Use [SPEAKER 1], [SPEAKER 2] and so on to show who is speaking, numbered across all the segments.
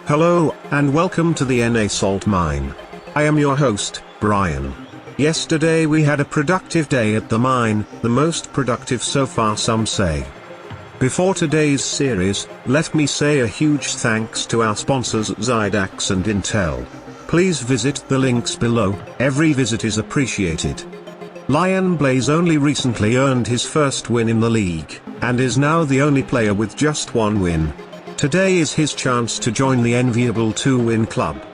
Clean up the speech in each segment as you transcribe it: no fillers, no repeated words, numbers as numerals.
[SPEAKER 1] Hello, and welcome to the NA Salt Mine. I am your host, Brian. Yesterday we had a productive day at the mine, the most productive so far some say. Before today's series, let me say a huge thanks to our sponsors Zydax and Intel. Please visit the links below, every visit is appreciated. LionBlaze only recently earned his first win in the league, and is now the only player with just one win. Today is his chance to join the enviable 2-win club.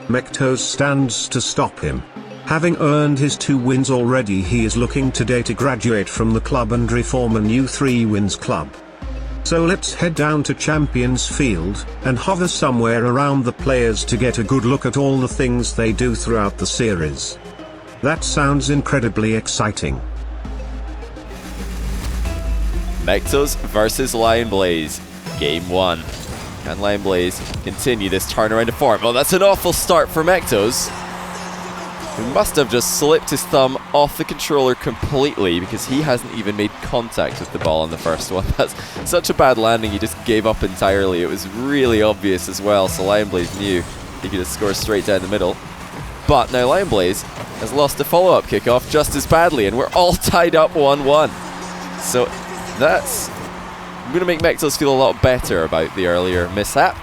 [SPEAKER 1] Mectos stands to stop him. Having earned his 2 wins already, he is looking today to graduate from the club and reform a new 3-wins club. So let's head down to Champions Field, and hover somewhere around the players to get a good look at all the things they do throughout the series. That sounds incredibly exciting.
[SPEAKER 2] Mectos versus LionBlaze. Game 1. Can LionBlaze continue this turnaround of form? Oh, that's an awful start for Mectos, who must have just slipped his thumb off the controller completely because he hasn't even made contact with the ball on the first one. That's such a bad landing, he just gave up entirely. It was really obvious as well, so LionBlaze knew he could just score straight down the middle. But now LionBlaze has lost a follow-up kickoff just as badly, and we're all tied up 1-1. So that's going to make Mectos feel a lot better about the earlier mishap.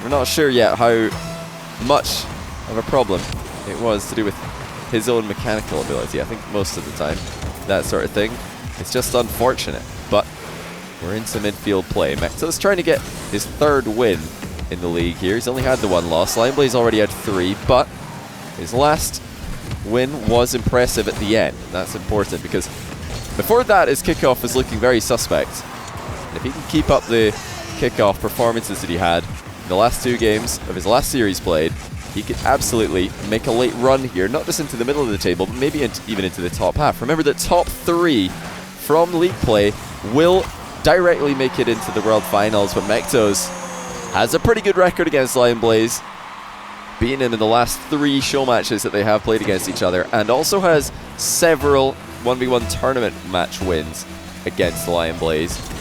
[SPEAKER 2] We're not sure yet how much of a problem it was to do with his own mechanical ability. I think most of the time, that sort of thing. It's just unfortunate, but we're into midfield play. Mectos trying to get his 3rd win in the league here. He's only had the 1 loss. LionBlaze already had 3, but his last win was impressive at the end. That's important because before that, his kickoff was looking very suspect. And if he can keep up the kickoff performances that he had in the last 2 games of his last series played, he could absolutely make a late run here, not just into the middle of the table, but maybe even into the top half. Remember that top 3 from league play will directly make it into the World Finals, but Mectos has a pretty good record against LionBlaze, beating him in the last 3 show matches that they have played against each other, and also has several 1v1 tournament match wins against LionBlaze.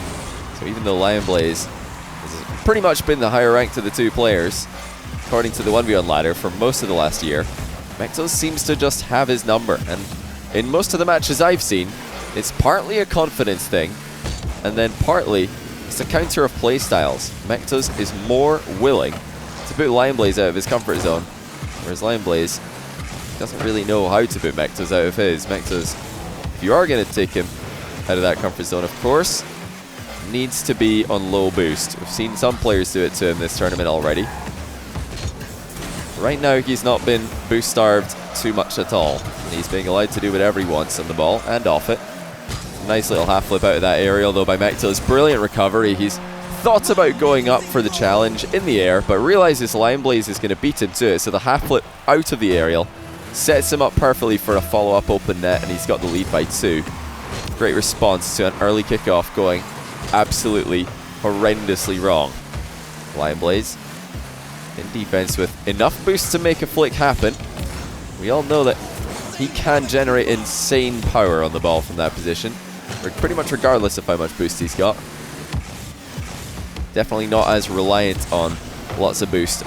[SPEAKER 2] So even though LionBlaze has pretty much been the higher ranked of the 2 players, according to the 1v1 ladder for most of the last year, Mectos seems to just have his number. And in most of the matches I've seen, it's partly a confidence thing, and then partly it's a counter of play styles. Mectos is more willing to put LionBlaze out of his comfort zone, whereas LionBlaze doesn't really know how to put Mectos out of his. Mectos, if you are going to take him out of that comfort zone, of course, needs to be on low boost. We've seen some players do it to him this tournament already. Right now, he's not been boost starved too much at all. And he's being allowed to do whatever he wants on the ball and off it. Nice little half flip out of that aerial though by Mectos. Brilliant recovery. He's thought about going up for the challenge in the air, but realizes LionBlaze is going to beat him to it. So the half flip out of the aerial sets him up perfectly for a follow-up open net, and he's got the lead by 2. Great response to an early kickoff going absolutely horrendously wrong. LionBlaze in defense with enough boost to make a flick happen. We all know that he can generate insane power on the ball from that position, pretty much regardless of how much boost he's got. Definitely not as reliant on lots of boost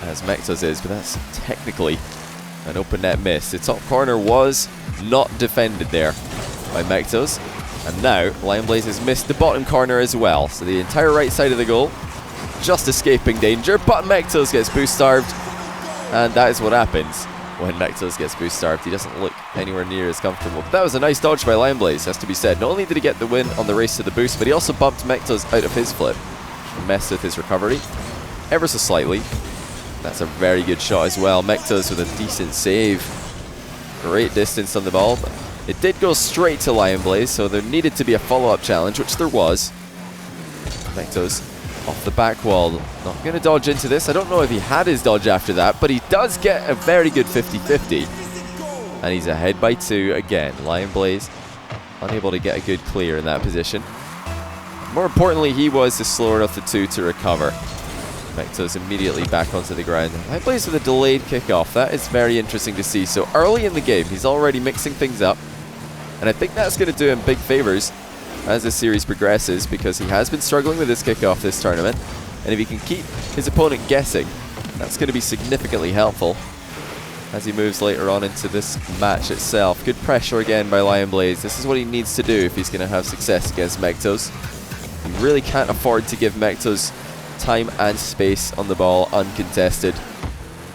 [SPEAKER 2] as Mectos is, but that's technically an open net miss. The top corner was not defended there by Mectos. And now, LionBlaze has missed the bottom corner as well. So the entire right side of the goal, just escaping danger. But Mectos gets boost starved. And that is what happens when Mectos gets boost starved. He doesn't look anywhere near as comfortable. But that was a nice dodge by LionBlaze, has to be said. Not only did he get the win on the race to the boost, but he also bumped Mectos out of his flip. Messed with his recovery ever so slightly. That's a very good shot as well. Mectos with a decent save. Great distance on the ball. But it did go straight to LionBlaze, so there needed to be a follow-up challenge, which there was. Mectos off the back wall. Not going to dodge into this. I don't know if he had his dodge after that, but he does get a very good 50-50. And he's ahead by 2 again. LionBlaze unable to get a good clear in that position. More importantly, he was the slower of the 2 to recover. Mectos immediately back onto the ground. LionBlaze with a delayed kickoff. That is very interesting to see. So early in the game, he's already mixing things up. And I think that's going to do him big favors as the series progresses, because he has been struggling with his kickoff this tournament. And if he can keep his opponent guessing, that's going to be significantly helpful as he moves later on into this match itself. Good pressure again by LionBlaze. This is what he needs to do if he's going to have success against Mectos. He really can't afford to give Mectos time and space on the ball uncontested.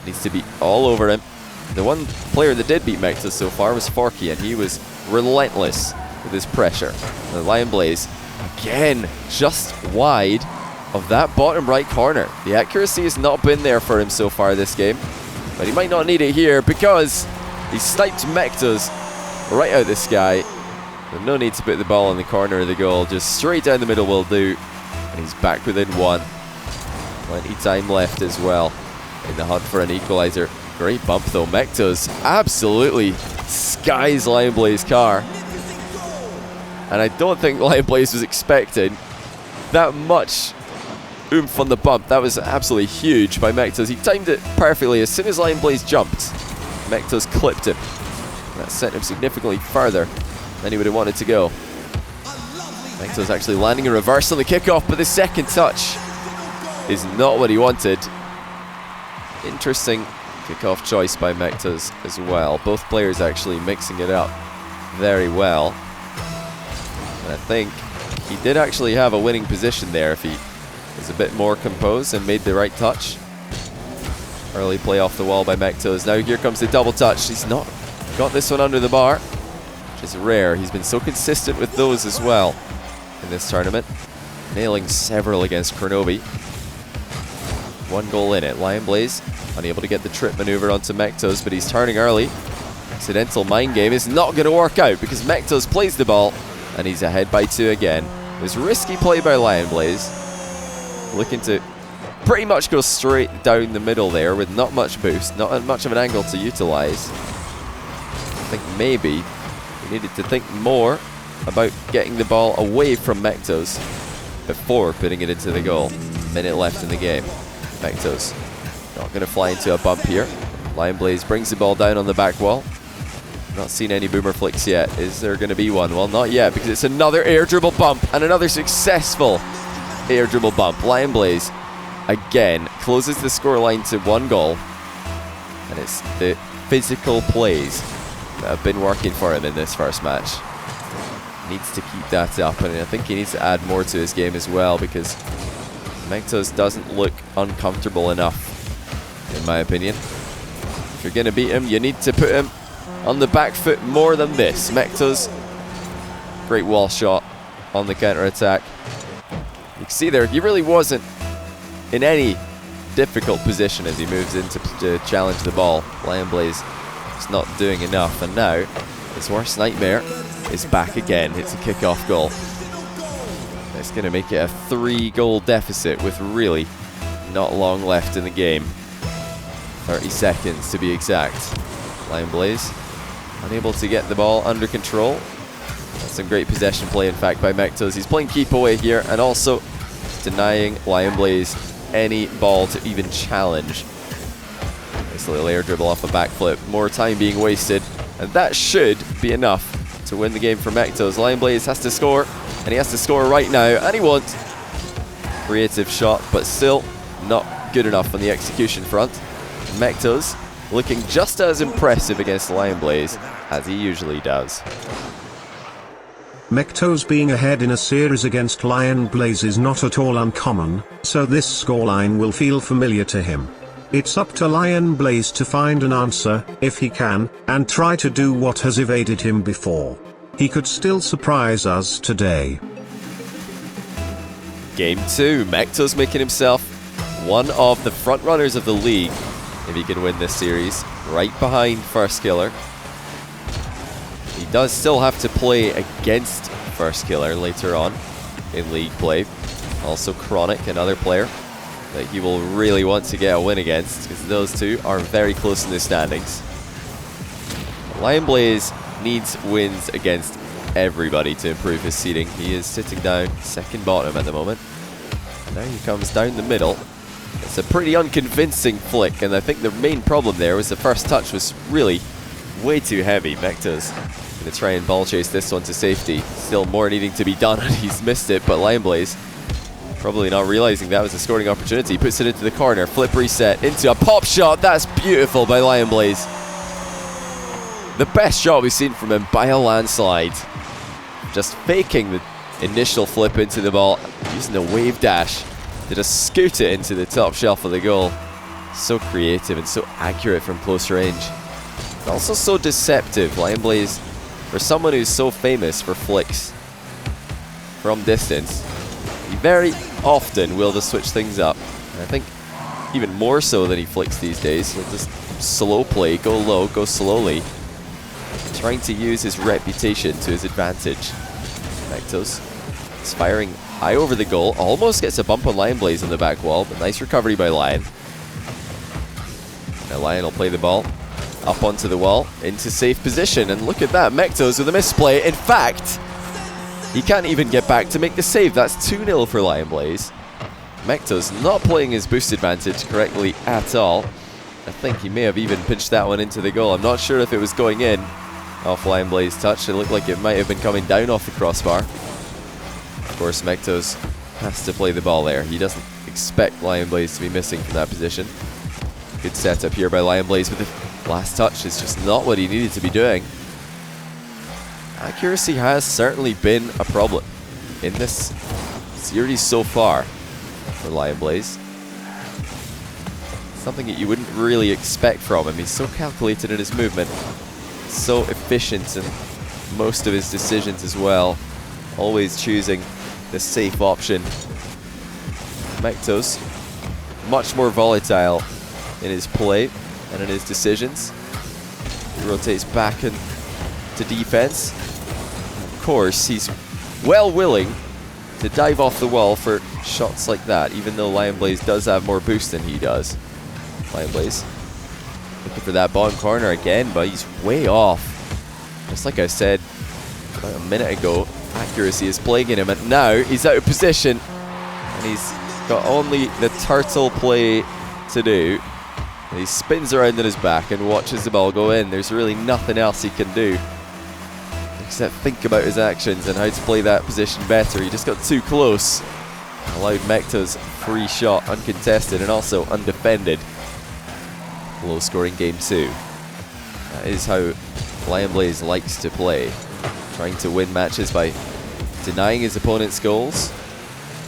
[SPEAKER 2] Needs to be all over him. The one player that did beat Mectos so far was Forky, and he was relentless with his pressure. The LionBlaze, again, just wide of that bottom right corner. The accuracy has not been there for him so far this game, but he might not need it here because he sniped Mectos right out the sky. So no need to put the ball in the corner of the goal, just straight down the middle will do. And he's back within one. Plenty time left as well in the hunt for an equalizer. Great bump though. Mectos absolutely skies LionBlaze's car. And I don't think LionBlaze was expecting that much oomph on the bump. That was absolutely huge by Mectos. He timed it perfectly. As soon as LionBlaze jumped, Mectos clipped him. That sent him significantly further than he would have wanted to go. Mectos actually landing a reverse on the kickoff, but the second touch is not what he wanted. Interesting kickoff choice by Mectos as well. Both players actually mixing it up very well. And I think he did actually have a winning position there if he was a bit more composed and made the right touch. Early play off the wall by Mectos. Now here comes the double touch. He's not got this one under the bar, which is rare. He's been so consistent with those as well in this tournament, nailing several against Kronobi. One goal in it. LionBlaze unable to get the trip maneuver onto Mectos, but he's turning early. Accidental mind game is not going to work out because Mectos plays the ball and he's ahead by 2 again. It was risky play by LionBlaze, looking to pretty much go straight down the middle there with not much boost, not much of an angle to utilize. I think maybe he needed to think more about getting the ball away from Mectos before putting it into the goal. Minute left in the game. Mectos not going to fly into a bump here. LionBlaze brings the ball down on the back wall. Not seen any boomer flicks yet. Is there going to be one? Well, not yet, because it's another air dribble bump and another successful air dribble bump. LionBlaze again closes the scoreline to 1 goal, and it's the physical plays that have been working for him in this first match. Needs to keep that up, and I think he needs to add more to his game as well, because Mectos doesn't look uncomfortable enough, in my opinion. If you're going to beat him, you need to put him on the back foot more than this. Mectos, great wall shot on the counter attack. You can see there, he really wasn't in any difficult position as he moves in to challenge the ball. LionBlaze is not doing enough, and now his worst nightmare is back again. It's a kickoff goal. It's going to make it a 3-goal deficit with really not long left in the game. 30 seconds to be exact. LionBlaze unable to get the ball under control. That's some great possession play, in fact, by Mectos. He's playing keep away here and also denying LionBlaze any ball to even challenge. Nice little air dribble off a backflip. More time being wasted, and that should be enough to win the game for Mectos. LionBlaze has to score, and he has to score right now, and he won't. Creative shot, but still not good enough on the execution front. Mectos looking just as impressive against LionBlaze as he usually does.
[SPEAKER 1] Mectos being ahead in a series against LionBlaze is not at all uncommon, so this scoreline will feel familiar to him. It's up to LionBlaze to find an answer, if he can, and try to do what has evaded him before. He could still surprise us today.
[SPEAKER 2] Game 2, Mectos making himself one of the front runners of the league if he can win this series, right behind First Killer. He does still have to play against First Killer later on in league play. Also Chronic, another player that he will really want to get a win against, because those two are very close in the standings. LionBlaze needs wins against everybody to improve his seeding. He is sitting down second bottom at the moment. And now he comes down the middle. It's a pretty unconvincing flick, and I think the main problem there was the first touch was really way too heavy. Mectos going to try and ball chase this one to safety. Still more needing to be done, and he's missed it, but LionBlaze Probably not realizing that was a scoring opportunity. Puts it into the corner. Flip reset into a pop shot. That's beautiful by LionBlaze. The best shot we've seen from him by a landslide. Just faking the initial flip into the ball, using the wave dash to just scoot it into the top shelf of the goal. So creative and so accurate from close range. And also so deceptive. LionBlaze, for someone who's so famous for flicks from distance, he very often will just switch things up. And I think even more so than he flicks these days. He'll just slow play, go low, go slowly, trying to use his reputation to his advantage. Mectos is firing high over the goal, almost gets a bump on LionBlaze on the back wall, but nice recovery by Lion. Now Lion will play the ball up onto the wall, into safe position, and look at that, Mectos with a misplay. In fact, he can't even get back to make the save. That's 2-0 for LionBlaze. Mectos not playing his boost advantage correctly at all. I think he may have even pinched that one into the goal. I'm not sure if it was going in off LionBlaze touch. It looked like it might have been coming down off the crossbar. Of course, Mectos has to play the ball there. He doesn't expect LionBlaze to be missing from that position. Good setup here by LionBlaze, but the last touch is just not what he needed to be doing. Accuracy has certainly been a problem in this series so far for LionBlaze. Something that you wouldn't really expect from him. He's so calculated in his movement, so efficient in most of his decisions as well. Always choosing the safe option. Mectos, much more volatile in his play and in his decisions. He rotates back into defense. Of course, he's well willing to dive off the wall for shots like that, even though LionBlaze does have more boost than he does. LionBlaze looking for that bottom corner again, but he's way off. Just like I said about a minute ago, accuracy is plaguing him, and now he's out of position, and he's got only the turtle play to do. And he spins around on his back and watches the ball go in. There's really nothing else he can do except think about his actions and how to play that position better. He just got too close. Allowed Mectos free shot, uncontested and also undefended. Low scoring game 2. That is how LionBlaze likes to play. Trying to win matches by denying his opponent's goals,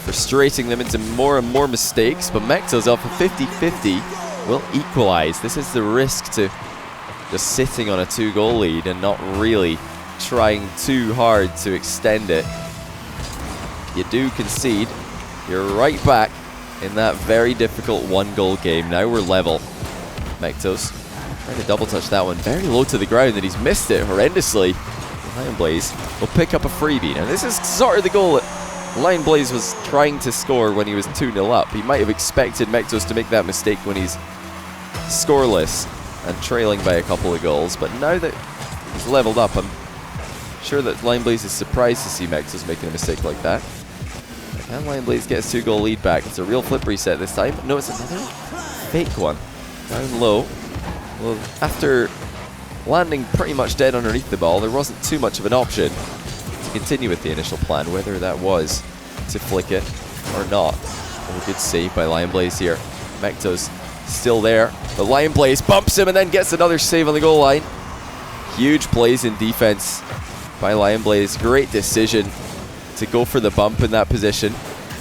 [SPEAKER 2] frustrating them into more and more mistakes, but Mectos off a 50-50 will equalize. This is the risk to just sitting on a 2-goal lead and not really trying too hard to extend it. You do concede, you're right back in that very difficult 1-goal game. Now we're level. Mectos trying to double touch that one very low to the ground, and he's missed it horrendously. LionBlaze will pick up a freebie. Now this is sort of the goal that LionBlaze was trying to score when he was 2-0 up. He might have expected Mectos to make that mistake when he's scoreless and trailing by a couple of goals, but now that he's leveled up, I'm sure that LionBlaze is surprised to see Mectos making a mistake like that. Can LionBlaze get his 2-goal lead back? It's a real flip reset this time. No, it's another fake one. Down low. Well, after landing pretty much dead underneath the ball, there wasn't too much of an option to continue with the initial plan, whether that was to flick it or not. Oh, good save by LionBlaze here. Mectos still there, but LionBlaze bumps him and then gets another save on the goal line. Huge plays in defense by LionBlaze. Great decision to go for the bump in that position.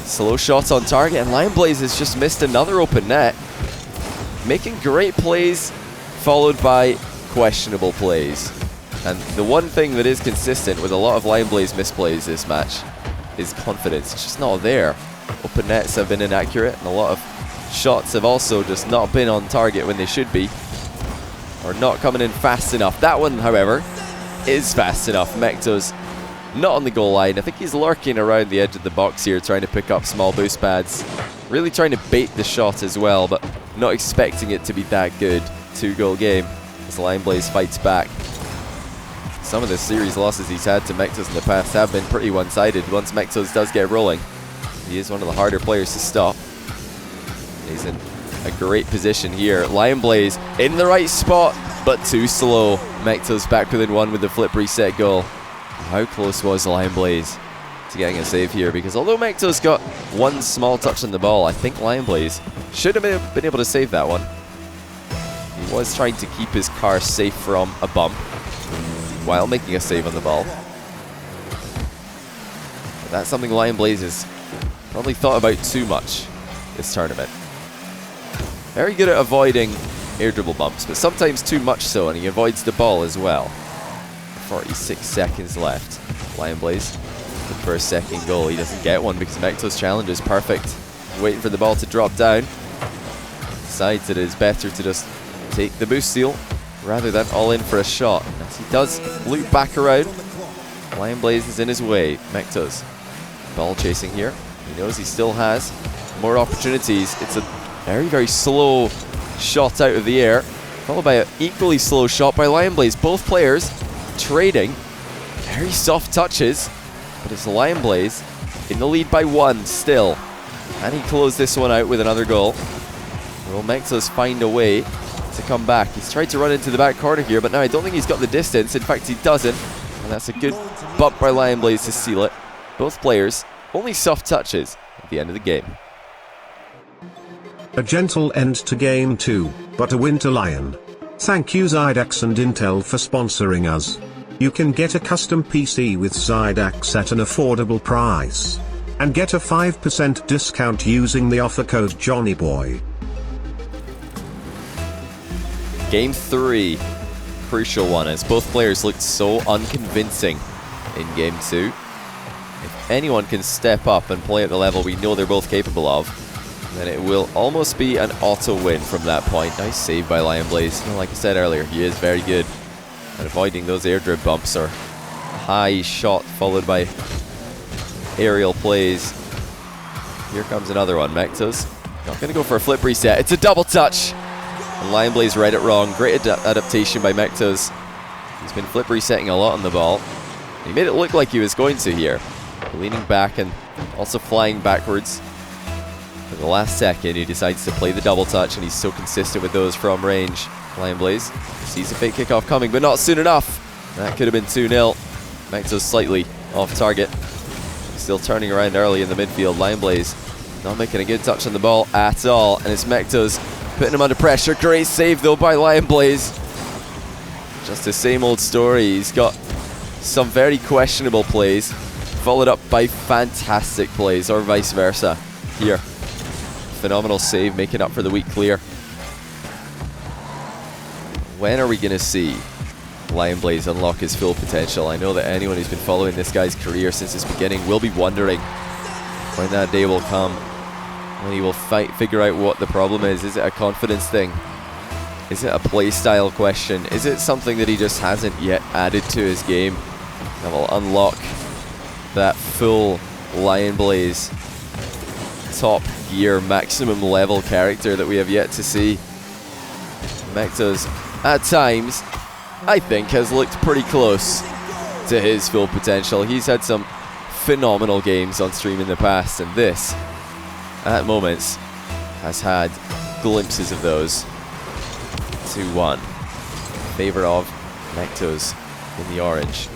[SPEAKER 2] Slow shots on target, and LionBlaze has just missed another open net. Making great plays, followed by questionable plays. And the one thing that is consistent with a lot of LionBlaze misplays this match is confidence. It's just not there. Open nets have been inaccurate, and a lot of shots have also just not been on target when they should be, or not coming in fast enough. That one, however, is fast enough. Mectos not on the goal line. I think he's lurking around the edge of the box here, trying to pick up small boost pads. Really trying to bait the shot as well, but not expecting it to be that good. 2-goal game as LionBlaze fights back. Some of the series losses he's had to Mectos in the past have been pretty one-sided. Once Mectos does get rolling, he is one of the harder players to stop. He's in a great position here. LionBlaze in the right spot, but too slow. Mectos back within 1 with the flip reset goal. How close was LionBlaze to getting a save here, because although Mectos got one small touch on the ball, I think LionBlaze should have been able to save that one. He was trying to keep his car safe from a bump while making a save on the ball. But that's something LionBlaze has probably thought about too much this tournament. Very good at avoiding air dribble bumps, but sometimes too much so, and he avoids the ball as well. 46 seconds left. LionBlaze looking for a second goal. He doesn't get one because Mectos' challenge is perfect. Waiting for the ball to drop down. Decides that it is better to just take the boost steal rather than all in for a shot. As he does loop back around, LionBlaze is in his way. Mectos ball chasing here. He knows he still has more opportunities. It's a very, very slow shot out of the air, followed by an equally slow shot by LionBlaze. Both players trading very soft touches, but it's LionBlaze in the lead by 1 still. And he closed this one out with another goal. Will Mectos find a way to come back? He's tried to run into the back corner here, but now I don't think he's got the distance. In fact, he doesn't. And that's a good bump by LionBlaze to seal it. Both players, only soft touches at the end of the game.
[SPEAKER 1] A gentle end to Game 2, but a win to Lion. Thank you Zydax and Intel for sponsoring us. You can get a custom PC with Zydax at an affordable price. And get a 5% discount using the offer code JohnnyBoy.
[SPEAKER 2] Game 3, crucial one, as both players looked so unconvincing in Game 2. If anyone can step up and play at the level we know they're both capable of, then it will almost be an auto win from that point. Nice save by LionBlaze. Like I said earlier, he is very good at avoiding those air drib bumps or high shot followed by aerial plays. Here comes another one. Mectos not going to go for a flip reset. It's a double touch. And LionBlaze read it wrong. Great adaptation by Mectos. He's been flip resetting a lot on the ball. He made it look like he was going to here. Leaning back and also flying backwards. For the last second, he decides to play the double touch, and he's so consistent with those from range. LionBlaze sees a fake kickoff coming, but not soon enough. That could have been 2-0. Mectos slightly off target. Still turning around early in the midfield. LionBlaze not making a good touch on the ball at all, and it's Mectos putting him under pressure. Great save though by LionBlaze. Just the same old story. He's got some very questionable plays, followed up by fantastic plays, or vice versa here. Phenomenal save, making up for the weak clear. When are we going to see LionBlaze unlock his full potential? I know that anyone who's been following this guy's career since its beginning will be wondering when that day will come, when he will figure out what the problem is. Is it a confidence thing? Is it a play style question? Is it something that he just hasn't yet added to his game that will unlock that full LionBlaze top gear maximum level character that we have yet to see? Mectos at times, I think, has looked pretty close to his full potential. He's had some phenomenal games on stream in the past, and this, at moments, has had glimpses of those. 2-1 in favor of Mectos in the orange.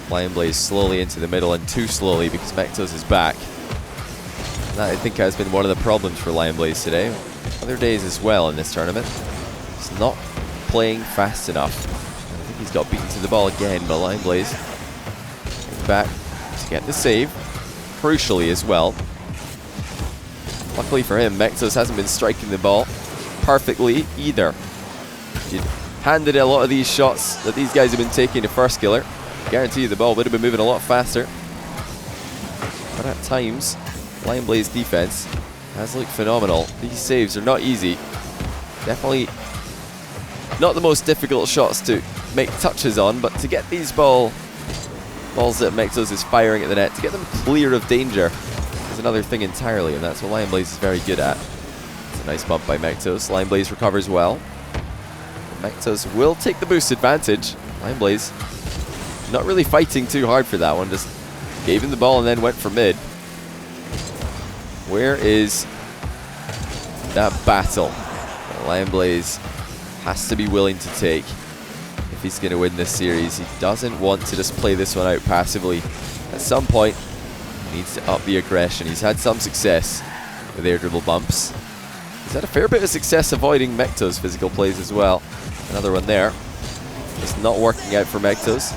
[SPEAKER 2] LionBlaze slowly into the middle, and too slowly because Mectos is back. That, I think, has been one of the problems for LionBlaze today. Other days as well in this tournament. He's not playing fast enough. I think he's got beaten to the ball again, but LionBlaze is back to get the save, crucially as well. Luckily for him, Mectos hasn't been striking the ball perfectly either. He'd handed a lot of these shots that these guys have been taking to first killer. Guarantee you the ball would have been moving a lot faster. But at times, LionBlaze defense has looked phenomenal. These saves are not easy. Definitely not the most difficult shots to make touches on, but to get these balls that Mectos is firing at the net, to get them clear of danger is another thing entirely, and that's what LionBlaze is very good at. It's a nice bump by Mectos. LionBlaze recovers well. Mectos will take the boost advantage. LionBlaze not really fighting too hard for that one, just gave him the ball and then went for mid. Where is that battle that LionBlaze has to be willing to take if he's going to win this series? He doesn't want to just play this one out passively. At some point, Needs to up the aggression. He's had some success with air dribble bumps. He's had a fair bit of success avoiding Mectos' physical plays as well. Another one there. Just not working out for Mectos.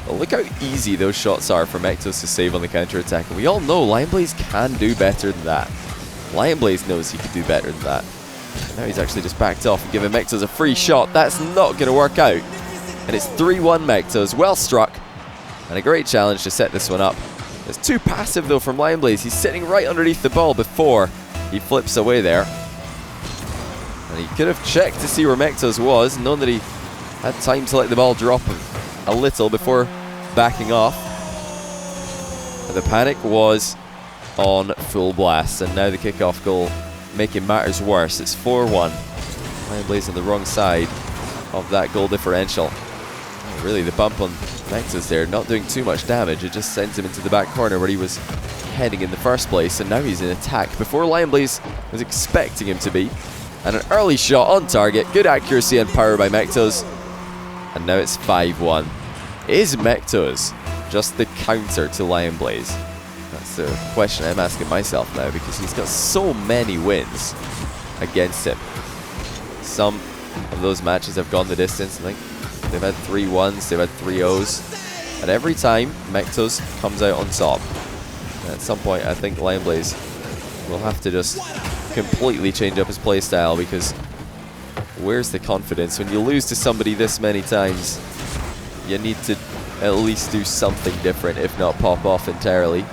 [SPEAKER 2] But look how easy those shots are for Mectos to save on the counter-attack. And we all know LionBlaze can do better than that. LionBlaze knows he can do better than that. And now he's actually just backed off and giving Mectos a free shot. That's not going to work out. And it's 3-1 Mectos. Well struck. And a great challenge to set this one up. It's too passive though from LionBlaze. He's sitting right underneath the ball before he flips away there. And he could have checked to see where Mectos was, known that he had time to let the ball drop a little before backing off. But the panic was on full blast, and now the kickoff goal making matters worse. It's 4-1. LionBlaze on the wrong side of that goal differential. Oh, really, the bump on Mectos there, not doing too much damage. It just sends him into the back corner where he was heading in the first place, and now he's in attack before LionBlaze was expecting him to be. And an early shot on target, good accuracy and power by Mectos. And now it's 5-1. Is Mectos just the counter to LionBlaze? That's the question I'm asking myself now, because he's got so many wins against him. Some of those matches have gone the distance. I think they've had 3-1s, they've had 3-0s. And every time, Mectos comes out on top. And at some point, I think LionBlaze will have to just completely change up his playstyle, because where's the confidence? When you lose to somebody this many times, you need to at least do something different, if not pop off entirely.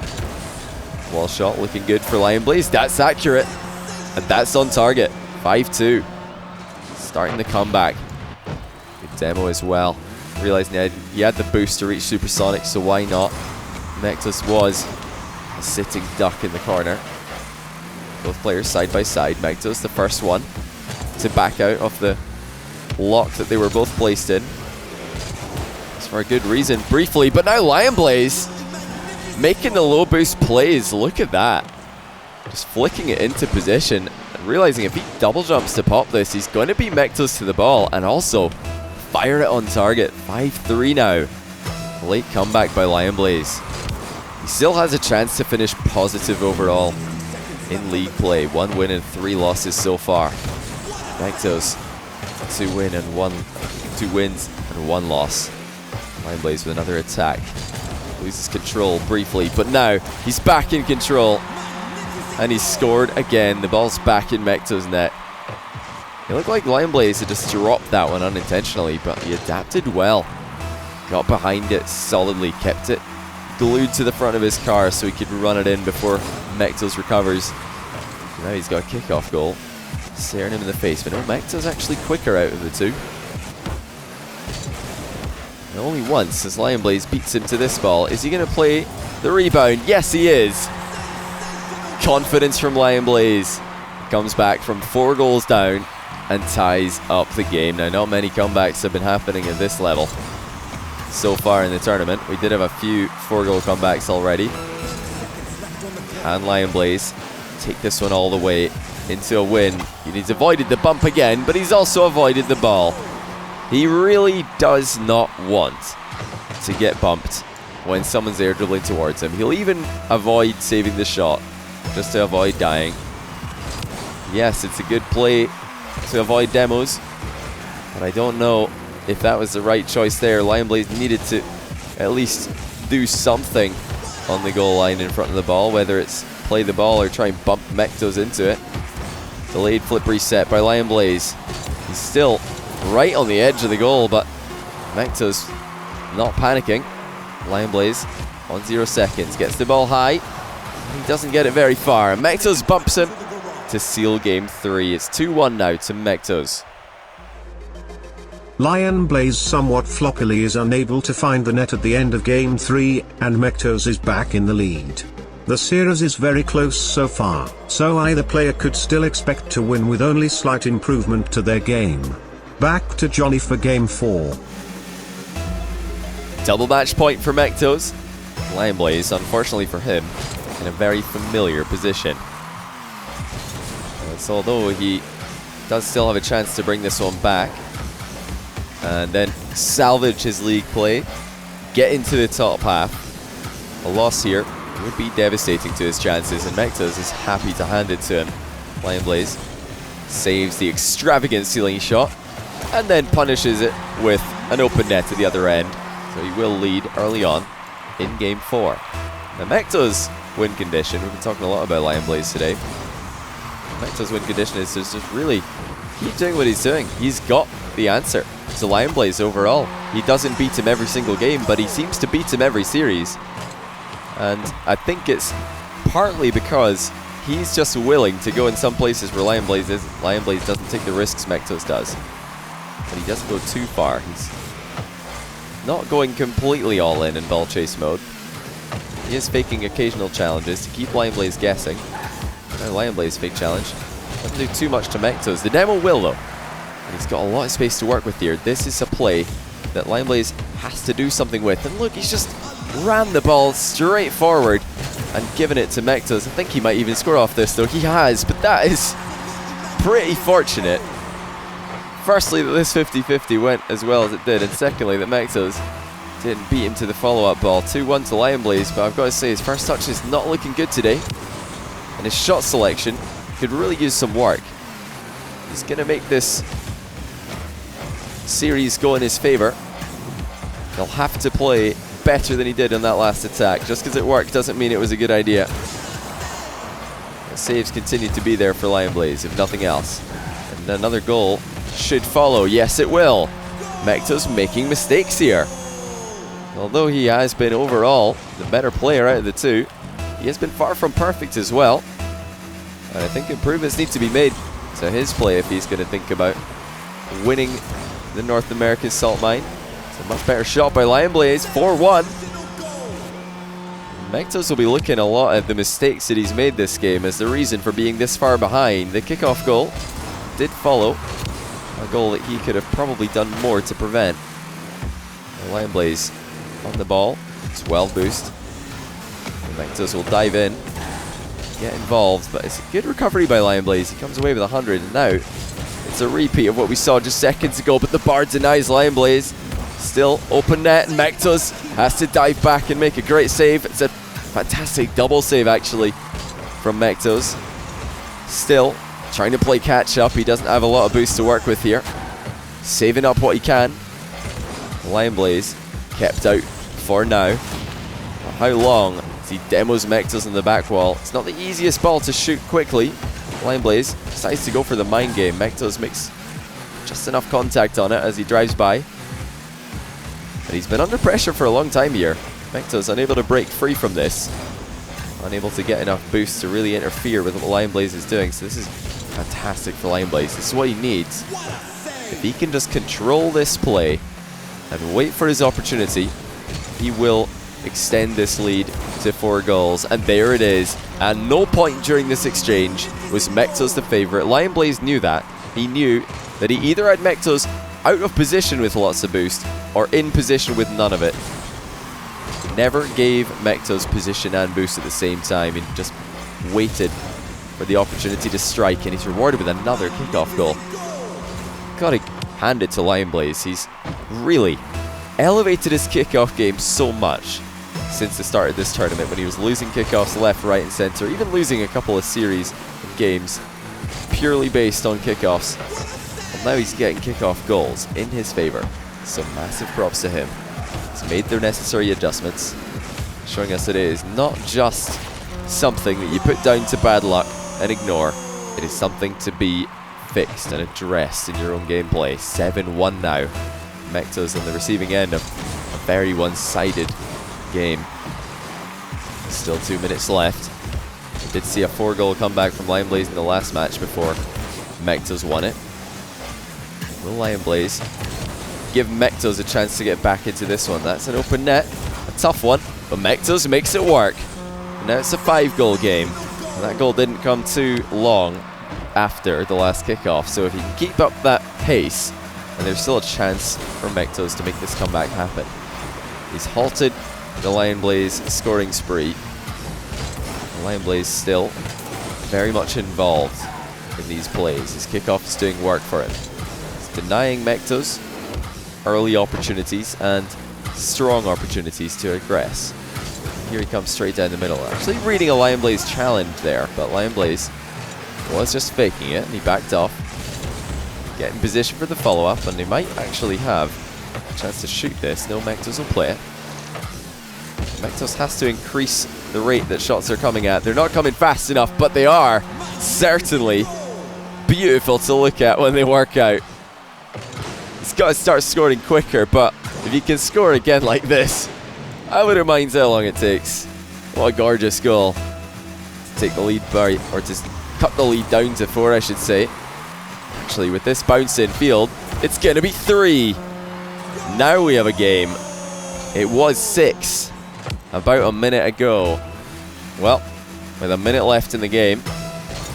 [SPEAKER 2] Wall shot looking good for LionBlaze. That's accurate. And that's on target. 5-2. Starting the comeback. Good demo as well. Realizing he had the boost to reach supersonic, so why not? Mectos was a sitting duck in the corner. Both players side by side. Mectos, the first one to back out of the lock that they were both placed in. It's for a good reason, briefly, but now LionBlaze making the low boost plays. Look at that. Just flicking it into position and realizing if he double jumps to pop this, he's going to beat Mectos to the ball and also fire it on target. 5-3 now. Late comeback by LionBlaze. He still has a chance to finish positive overall in league play. 1 win and 3 losses so far. Mectos, 2 wins and 1 loss. LionBlaze with another attack. Loses control briefly, but now he's back in control. And he's scored again. The ball's back in Mectos' net. It looked like LionBlaze had just dropped that one unintentionally, but he adapted well. Got behind it solidly, kept it glued to the front of his car so he could run it in before Mectos recovers. Now he's got a kickoff goal. Staring him in the face, but no, Mectos actually quicker out of the two. And only once as LionBlaze beats him to this ball. Is he going to play the rebound? Yes, he is. Confidence from LionBlaze. Comes back from 4 goals down and ties up the game. Now, not many comebacks have been happening at this level so far in the tournament. We did have a few 4-goal comebacks already. And LionBlaze take this one all the way into a win. He's avoided the bump again, but he's also avoided the ball. He really does not want to get bumped when someone's air dribbling towards him. He'll even avoid saving the shot just to avoid dying. Yes, it's a good play to avoid demos, but I don't know if that was the right choice there. LionBlaze needed to at least do something on the goal line in front of the ball, whether it's play the ball or try and bump Mectos into it. Delayed flip reset by LionBlaze. He's still right on the edge of the goal, but Mectos not panicking. LionBlaze on 0 seconds, gets the ball high. He doesn't get it very far. Mectos bumps him to seal game 3. It's 2-1 now to Mectos.
[SPEAKER 1] LionBlaze somewhat floppily is unable to find the net at the end of game 3, and Mectos is back in the lead. The series is very close so far, so either player could still expect to win with only slight improvement to their game. Back to Johnny for game 4.
[SPEAKER 2] Double match point for Mectos. LionBlaze, unfortunately for him, in a very familiar position. So although he does still have a chance to bring this one back and then salvage his league play, get into the top half. A loss here It would be devastating to his chances, and Mectos is happy to hand it to him. LionBlaze saves the extravagant ceiling shot, and then punishes it with an open net at the other end. So he will lead early on in Game 4. Now Mectos' win condition, we've been talking a lot about LionBlaze today. Mectos' win condition is just really keep doing what he's doing. He's got the answer to LionBlaze overall. He doesn't beat him every single game, but he seems to beat him every series. And I think it's partly because he's just willing to go in some places where LionBlaze isn't. LionBlaze doesn't take the risks Mectos does. But he doesn't go too far. He's not going completely all in ball chase mode. He is faking occasional challenges to keep LionBlaze guessing. No LionBlaze fake challenge. Doesn't do too much to Mectos. The demo will though. And he's got a lot of space to work with here. This is a play that LionBlaze has to do something with. And look, he's just ran the ball straight forward and given it to Mectos. I think he might even score off this though. He has, but that is pretty fortunate. Firstly, that this 50-50 went as well as it did, and secondly, that Mectos didn't beat him to the follow-up ball. 2-1 to LionBlaze, but I've got to say his first touch is not looking good today. And his shot selection could really use some work. He's going to make this series go in his favor. He'll have to play better than he did on that last attack. Just because it worked doesn't mean it was a good idea. The saves continue to be there for LionBlaze, if nothing else. And another goal should follow. Yes, it will. Mectos making mistakes here. Although he has been overall the better player out of the two, he has been far from perfect as well. And I think improvements need to be made to his play if he's going to think about winning the North American Salt Mine. It's a much better shot by LionBlaze. 4-1. Mectos will be looking a lot at the mistakes that he's made this game as the reason for being this far behind. The kickoff goal did follow a goal that he could have probably done more to prevent. LionBlaze on the ball. 12 boost. Mectos will dive in, get involved, but it's a good recovery by LionBlaze. He comes away with 100, and now it's a repeat of what we saw just seconds ago, but the bar denies LionBlaze. Still open net, and Mectos has to dive back and make a great save. It's a fantastic double save, actually, from Mectos. Still trying to play catch up. He doesn't have a lot of boost to work with here. Saving up what he can. LionBlaze kept out for now. How long? He demos Mectos in the back wall. It's not the easiest ball to shoot quickly. LionBlaze decides to go for the mind game. Mectos makes just enough contact on it as he drives by. But he's been under pressure for a long time here. Mectos unable to break free from this. Unable to get enough boost to really interfere with what LionBlaze is doing. So this is fantastic for LionBlaze. This is what he needs. If he can just control this play and wait for his opportunity, he will extend this lead to 4 goals, and there it is. At no point during this exchange was Mectos the favourite. LionBlaze knew that. He knew that he either had Mectos out of position with lots of boost or in position with none of it. He never gave Mectos position and boost at the same time, and just waited for the opportunity to strike, and he's rewarded with another kickoff goal. Gotta hand it to LionBlaze. He's really elevated his kickoff game so much since the start of this tournament, when he was losing kickoffs left, right and centre, even losing a couple of series of games purely based on kickoffs. And now he's getting kickoff goals in his favour. So massive props to him. He's made the necessary adjustments, showing us that it is not just something that you put down to bad luck and ignore. It is something to be fixed and addressed in your own gameplay. 7-1 now. Mectos on the receiving end of a very one-sided game. Still 2 minutes left. We did see a 4-goal comeback from LionBlaze in the last match before Mectos won it. Will LionBlaze give Mectos a chance to get back into this one? That's an open net. A tough one, but Mectos makes it work. And now it's a 5-goal game. And that goal didn't come too long after the last kickoff. So if he can keep up that pace, and there's still a chance for Mectos to make this comeback happen. He's halted the LionBlaze scoring spree. LionBlaze still very much involved in these plays. His kickoff is doing work for him. He's denying Mectos early opportunities and strong opportunities to aggress. Here he comes straight down the middle. Actually reading a LionBlaze challenge there, but LionBlaze was just faking it, and he backed off. Get in position for the follow-up, and they might actually have a chance to shoot this. No, Mectos will play it. Mectos has to increase the rate that shots are coming at. They're not coming fast enough, but they are certainly beautiful to look at when they work out. He's got to start scoring quicker, but if he can score again like this, I wouldn't mind how long it takes. What a gorgeous goal. To take the lead by, or to cut the lead down to 4, I should say. Actually, with this bounce in field, it's going to be 3. Now we have a game. It was 6 about a minute ago. Well, with a minute left in the game,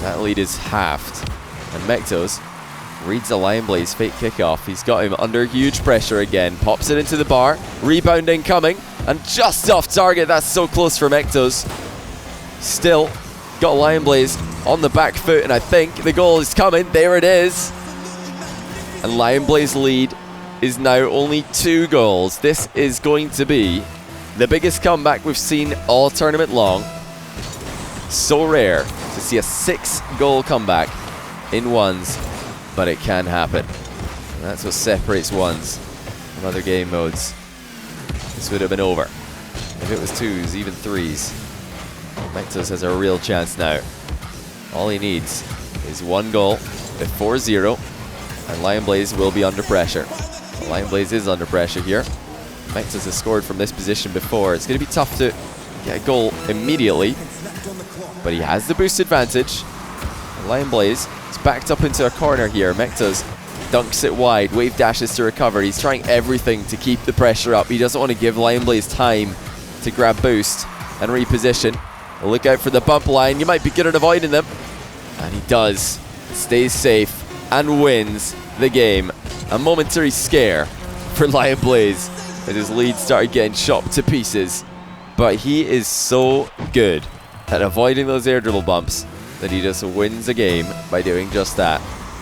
[SPEAKER 2] that lead is halved. And Mectos reads a LionBlaze fake kickoff. He's got him under huge pressure again. Pops it into the bar. Rebound incoming. And just off target. That's so close for Mectos. Still got LionBlaze on the back foot. And I think the goal is coming. There it is. And LionBlaze lead is now only 2 goals. This is going to be the biggest comeback we've seen all tournament long. So rare to see a 6-goal comeback in ones, but it can happen. And that's what separates ones from other game modes. This would have been over if it was 2s, even 3s. Mectos has a real chance now. All he needs is 1 goal with 4-0, and LionBlaze will be under pressure. LionBlaze is under pressure here. Mectos has scored from this position before. It's going to be tough to get a goal immediately, but he has the boost advantage. LionBlaze is backed up into a corner here. Mectos dunks it wide. Wave dashes to recover. He's trying everything to keep the pressure up. He doesn't want to give LionBlaze time to grab boost and reposition. Look out for the bump line. You might be good at avoiding them. And he does. Stays safe and wins the game. A momentary scare for LionBlaze as his lead started getting chopped to pieces. But he is so good at avoiding those air dribble bumps that he just wins a game by doing just that.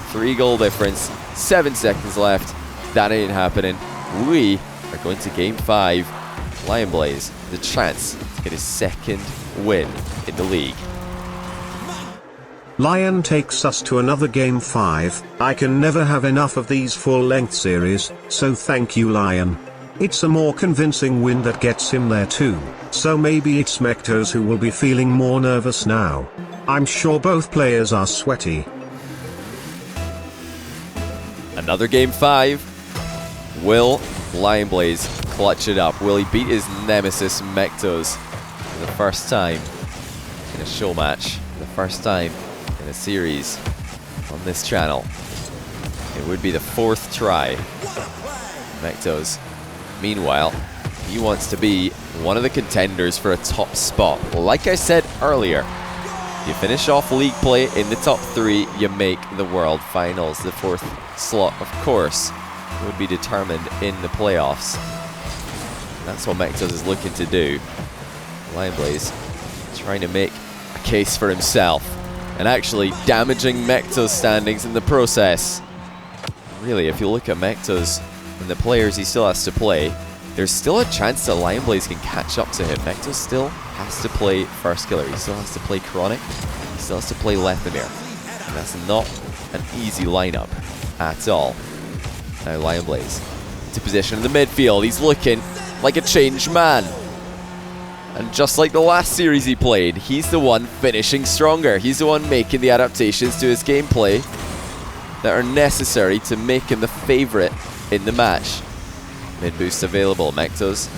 [SPEAKER 2] 3-goal difference, 7 seconds left. That ain't happening. We are going to game 5. LionBlaze, the chance to get his 2nd win in the league.
[SPEAKER 1] Lion takes us to another game 5. I can never have enough of these full-length series, so thank you, Lion. It's a more convincing win that gets him there too, so maybe it's Mectos who will be feeling more nervous now. I'm sure both players are sweaty.
[SPEAKER 2] Another game 5. Will LionBlaze clutch it up? Will he beat his nemesis Mectos for the first time in a show match? The first time in a series on this channel. It would be the 4th try. Mectos, meanwhile, he wants to be one of the contenders for a top spot. Like I said earlier, you finish off league play in the top 3, you make the World Finals. The 4th slot, of course, would be determined in the playoffs. That's what Mectos is looking to do. LionBlaze trying to make a case for himself and actually damaging Mectos' standings in the process. Really, if you look at Mectos and the players he still has to play, there's still a chance that LionBlaze can catch up to him. Mectos still has to play First Killer. He still has to play Chronic. He still has to play Lethamyr. And that's not an easy lineup at all. Now LionBlaze to position in the midfield. He's looking like a changed man. And just like the last series he played, he's the one finishing stronger. He's the one making the adaptations to his gameplay that are necessary to make him the favorite in the match. Mid boost available. Mectos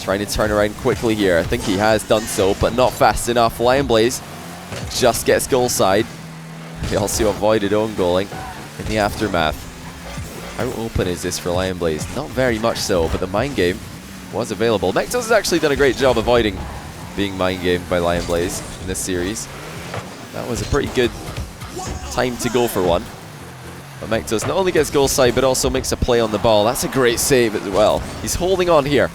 [SPEAKER 2] trying to turn around quickly here. I think he has done so, but not fast enough. LionBlaze just gets goal side. He also avoided own goaling in the aftermath. How open is this for LionBlaze? Not very much so, but the mind game was available. Mectos has actually done a great job avoiding being mind gamed by LionBlaze in this series. That was a pretty good time to go for one. But Mectos not only gets goal side, but also makes a play on the ball. That's a great save as well. He's holding on here.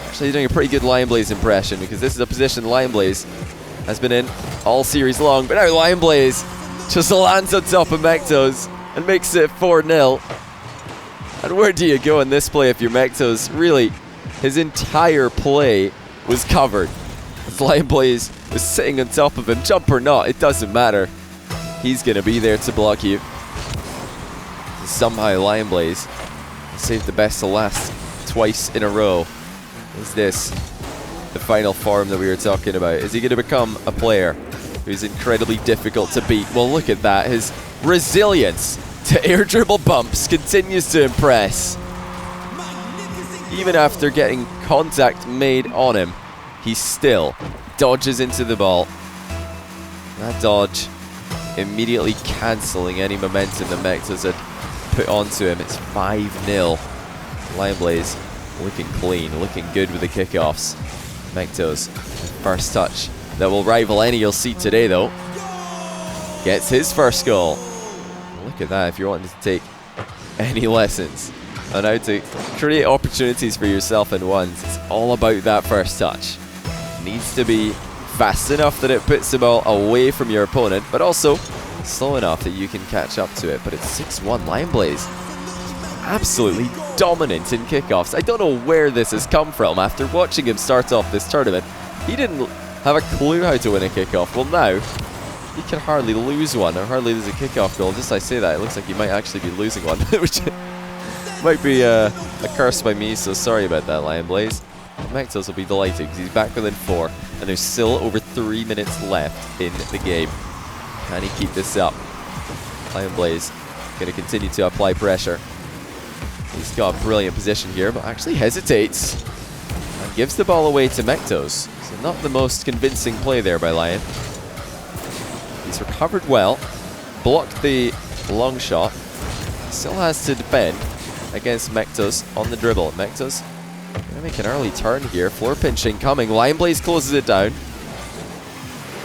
[SPEAKER 2] Actually doing a pretty good LionBlaze impression, because this is a position LionBlaze has been in all series long. But now LionBlaze just lands on top of Mectos and makes it 4-0. And where do you go in this play if you're Mectos? Really, his entire play was covered LionBlaze is sitting on top of him. Jump or not, it doesn't matter. He's going to be there to block you. And somehow LionBlaze saved the best to last twice in a row. Is this the final form that we were talking about? Is he going to become a player who's incredibly difficult to beat? Well, look at that. His resilience to air dribble bumps continues to impress. Even after getting contact made on him, he still dodges into the ball. That dodge immediately cancelling any momentum that Mectos had put onto him. It's 5-0. LionBlaze looking clean, looking good with the kickoffs. Mectos, first touch that will rival any you'll see today though. Gets his first goal. Look at that, if you're wanting to take any lessons on how to create opportunities for yourself in ones, it's all about that first touch. Needs to be fast enough that it puts the ball away from your opponent, but also slow enough that you can catch up to it. But it's 6-1. LionBlaze absolutely dominant in kickoffs. I don't know where this has come from. After watching him start off this tournament, he didn't have a clue how to win a kickoff. Well, now he can hardly lose one, or hardly lose a kickoff goal. Just I say that, it looks like he might actually be losing one, which might be a curse by me, so sorry about that, LionBlaze. Mectos will be delighted because he's back within 4, and there's still over 3 minutes left in the game. Can he keep this up? LionBlaze going to continue to apply pressure. He's got a brilliant position here, but actually hesitates and gives the ball away to Mectos. So not the most convincing play there by Lion. He's recovered well, blocked the long shot, still has to defend against Mectos on the dribble. Mectos going to make an early turn here, floor pinching coming. LionBlaze closes it down.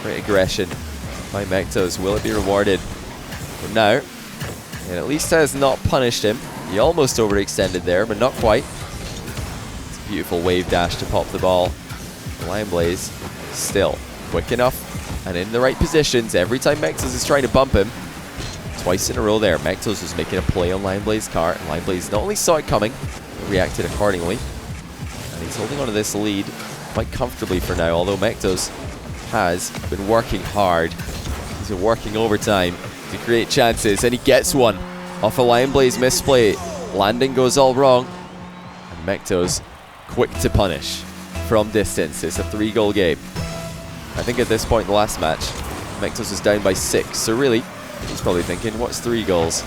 [SPEAKER 2] Great aggression by Mectos. Will it be rewarded? For now, it at least has not punished him. He almost overextended there, but not quite. It's a beautiful wave dash to pop the ball. LionBlaze still quick enough and in the right positions every time Mectos is trying to bump him. Twice in a row there, Mectos was making a play on LionBlaze's car, and LionBlaze not only saw it coming, but reacted accordingly. And he's holding onto this lead quite comfortably for now, although Mectos has been working hard. He's been working overtime to create chances, and he gets one off a LionBlaze misplay. Landing goes all wrong, and Mectos quick to punish from distance. It's a 3-goal game. I think at this point in the last match, Mectos is down by 6, so really, he's probably thinking, what's 3 goals?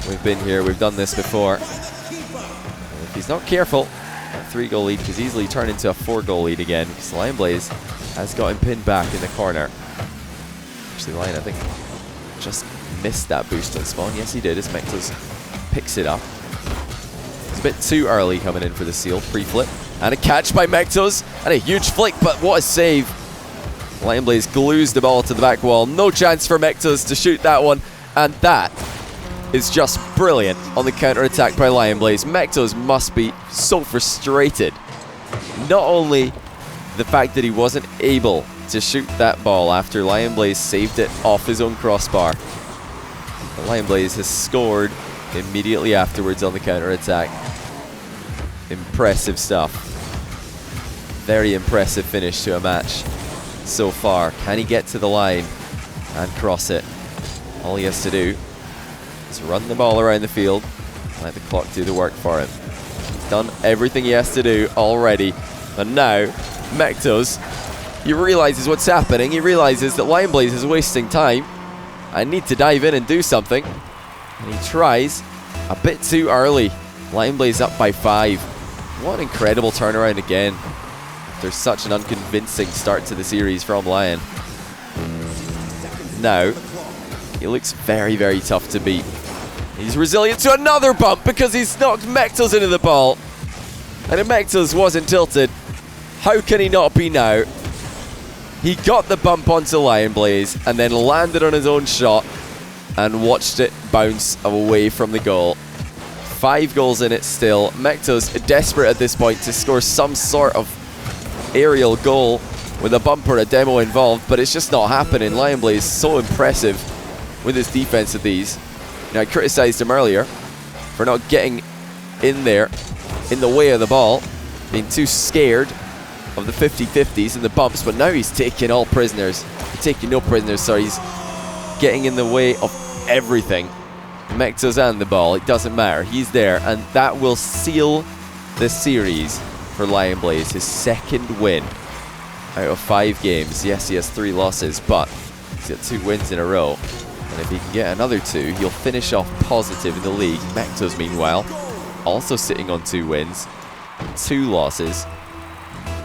[SPEAKER 2] We've been here, we've done this before. And if he's not careful, that 3-goal lead could easily turn into a 4-goal lead again, because LionBlaze has got him pinned back in the corner. Actually, Lion, I think, just missed that boost on spawn. Yes, he did, as Mectos picks it up. It's a bit too early coming in for the seal. Pre-flip. And a catch by Mectos. And a huge flick, but what a save. LionBlaze glues the ball to the back wall. No chance for Mectos to shoot that one. And that is just brilliant on the counter-attack by LionBlaze. Mectos must be so frustrated. Not only the fact that he wasn't able to shoot that ball after LionBlaze saved it off his own crossbar, but LionBlaze has scored immediately afterwards on the counter-attack. Impressive stuff. Very impressive finish to a match so far. Can he get to the line and cross it? All he has to do is run the ball around the field, let the clock do the work for him. He's done everything he has to do already, and now Mectos, he realizes what's happening. He realizes that LionBlaze is wasting time. I need to dive in and do something. And he tries a bit too early. LionBlaze up by 5. What an incredible turnaround again. There's such an unconvincing start to the series from Lion. Now, he looks very, very tough to beat. He's resilient to another bump because he's knocked Mectos into the ball. And if Mectos wasn't tilted, how can he not be now? He got the bump onto LionBlaze and then landed on his own shot and watched it bounce away from the goal. 5 goals in it still. Mectos desperate at this point to score some sort of aerial goal with a bump or a demo involved, but it's just not happening. LionBlaze so impressive with his defense of these. Now, I criticized him earlier for not getting in there in the way of the ball, being too scared of the 50-50s and the bumps, but now he's taking all prisoners. Taking no prisoners, sorry. He's getting in the way of everything. Mectos and the ball, it doesn't matter. He's there, and that will seal the series for LionBlaze. His second win out of 5 games. Yes, he has 3 losses, but he's got 2 wins in a row. And if he can get another 2, he'll finish off positive in the league. Mectos, meanwhile, also sitting on 2 wins, 2 losses.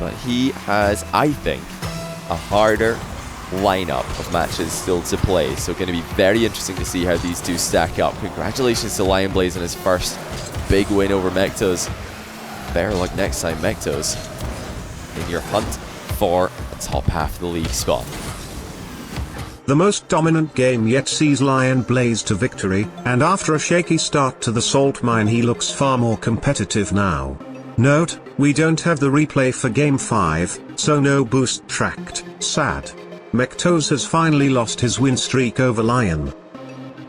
[SPEAKER 2] But he has, I think, a harder lineup of matches still to play. So going to be very interesting to see how these 2 stack up. Congratulations to LionBlaze on his first big win over Mectos. Better luck next time, Mectos, in your hunt for a top half of the league spot.
[SPEAKER 1] The most dominant game yet sees LionBlaze to victory, and after a shaky start to the salt mine he looks far more competitive now. Note, we don't have the replay for Game 5, so no boost tracked. Sad. Mectos has finally lost his win streak over Lion.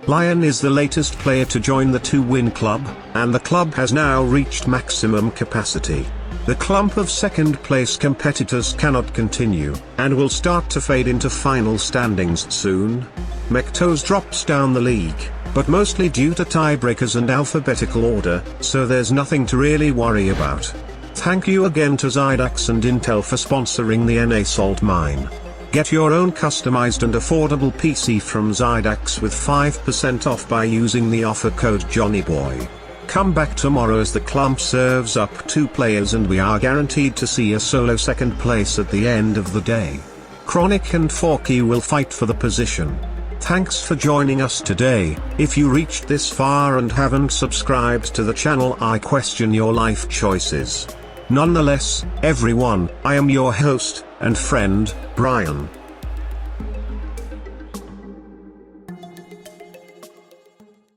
[SPEAKER 1] Lion is the latest player to join the 2-win club, and the club has now reached maximum capacity. The clump of second-place competitors cannot continue, and will start to fade into final standings soon. Mectos drops down the league, but mostly due to tiebreakers and alphabetical order, so there's nothing to really worry about. Thank you again to Zydax and Intel for sponsoring the NA Salt Mine. Get your own customized and affordable PC from Zydax with 5% off by using the offer code JOHNNYBOY. Come back tomorrow as the clump serves up 2 players and we are guaranteed to see a solo second place at the end of the day. Chronic and Forky will fight for the position. Thanks for joining us today. If you reached this far and haven't subscribed to the channel, I question your life choices. Nonetheless, everyone, I am your host and friend, Brian.